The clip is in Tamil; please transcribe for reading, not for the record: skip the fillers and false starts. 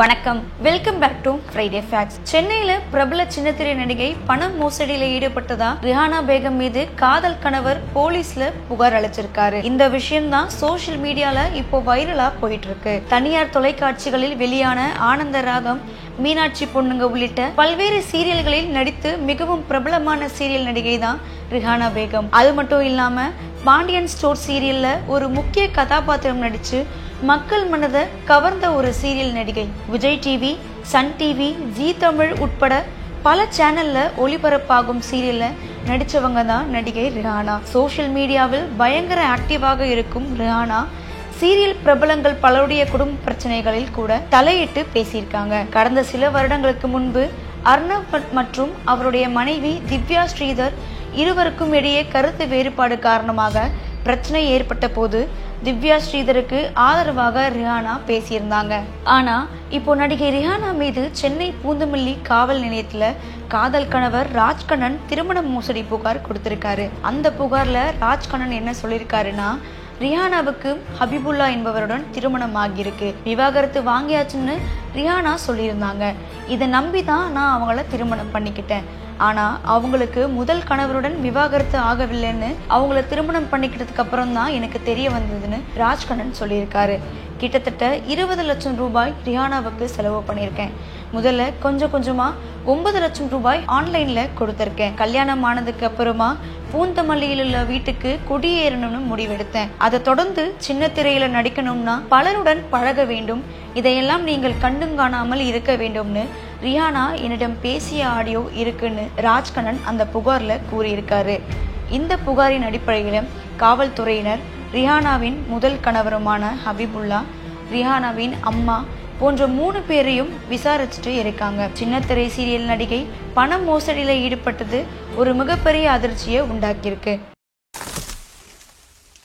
வணக்கம், welcome back to Friday facts. சென்னையில பிரபல சின்னத்திரை நடிகை பண மோசடியில ஈடுபட்டதா ரிஹானா பேகம் மீது காதல் கணவர் போலீஸ்ல புகார் அளிச்சிருக்காரு. இந்த விஷயம் தான் சோசியல் மீடியால இப்போ வைரலா போயிட்டு இருக்கு. தனியார் தொலைக்காட்சிகளில் வெளியான ஆனந்த ராகம், மீனாட்சி பொண்ணுங்க உள்ளிட்ட பல்வேறு சீரியல்களில் நடித்து மிகவும் பிரபலமான சீரியல் நடிகை தான் ரிஹானா பேகம். அது மட்டும் இல்லாம பாண்டியன் ஸ்டோர் சீரியல்ல ஒரு முக்கிய கதாபாத்திரம் நடிச்சு மக்கள் மனதை கவர்ந்த ஒரு சீரியல் நடிகை. Vijay TV, Sun TV, Zee Tamil உட்பட பல சேனல்ல ஒளிபரப்பாகும் சீரியல்ல நடிச்சவங்க தான் நடிகை ரிஹானா. சோசியல் மீடியாவில் பயங்கர ஆக்டிவாக இருக்கும் ரிஹானா சீரியல் பிரபலங்கள் பலருடைய குடும்ப பிரச்சனைகளில் கூட தலையிட்டு பேசியிருக்காங்க. கடந்த சில வருடங்களுக்கு முன்பு அர்ணவ் மற்றும் அவருடைய மனைவி திவ்யா ஸ்ரீதர் இருவருக்கும் இடையே கருத்து வேறுபாடு காரணமாக பிரச்சனை ஏற்பட்ட போது திவ்யா ஸ்ரீதருக்கு ஆதரவாக ரிஹானா பேசியிருந்தாங்க. ஆனா இப்போ நடிகை ரிஹானா மீது சென்னை பூந்தமல்லி காவல் நிலையத்துல காதல் கணவர் ராஜ்கண்ணன் திருமண மோசடி புகார் கொடுத்திருக்காரு. அந்த புகார்ல ராஜ்கண்ணன் என்ன சொல்லியிருக்காருன்னா, ரிஹானாவுக்கு ஹபிபுல்லா என்பவருடன் திருமணம் ஆகியிருக்கு, விவாகரத்து வாங்கியாச்சுன்னு ரிஹானா சொல்லியிருந்தாங்க. இதை நம்பி தான் நான் அவங்கள திருமணம் பண்ணிக்கிட்டேன். ஆனா அவங்களுக்கு முதல் கணவருடன் விவாகரத்து ஆகவில்லைன்னு அவங்கள திருமணம் பண்ணிக்கிட்டதுக்கு அப்புறம் தான் எனக்கு தெரிய வந்ததுன்னு ராஜ்கண்ணன் சொல்லியிருக்காரு. கிட்டத்தட்ட 20 லட்சம் ரூபாய் ரிஹானாவுக்கு செலவு பண்ணியிருக்கேன். முதல்ல கொஞ்சம் கொஞ்சமா 9 லட்சம் ரூபாய் ஆன்லைன்ல கொடுத்திருக்கேன். கல்யாணம் ஆனதுக்கு அப்புறமா பூந்தமல்லியில் உள்ள வீட்டுக்கு குடியேறணும்னு முடிவெடுத்தேன். அதை தொடர்ந்து சின்ன திரையில நடிக்கணும்னா பலருடன் பழக வேண்டும், இதையெல்லாம் நீங்கள் கண்டும் காணாமல் இருக்க வேண்டும்னு ரிஹானா என்னிடம் பேசிய ஆடியோ இருக்குன்னு ராஜ்கண்ணன் அந்த புகார்ல கூறியிருக்காரு. இந்த புகாரின் அடிப்படையில் காவல்துறையினர் ரிஹானாவின் முதல் கணவருமான ஹபிபுல்லா, ரிஹானாவின் அம்மா போன்ற 3 பேரையும் விசாரிச்சுட்டு இருக்காங்க. சின்னத்திரை சீரியல் நடிகை பண மோசடியில ஈடுபட்டது ஒரு மிகப்பெரிய அதிர்ச்சியை உண்டாக்கியிருக்கு.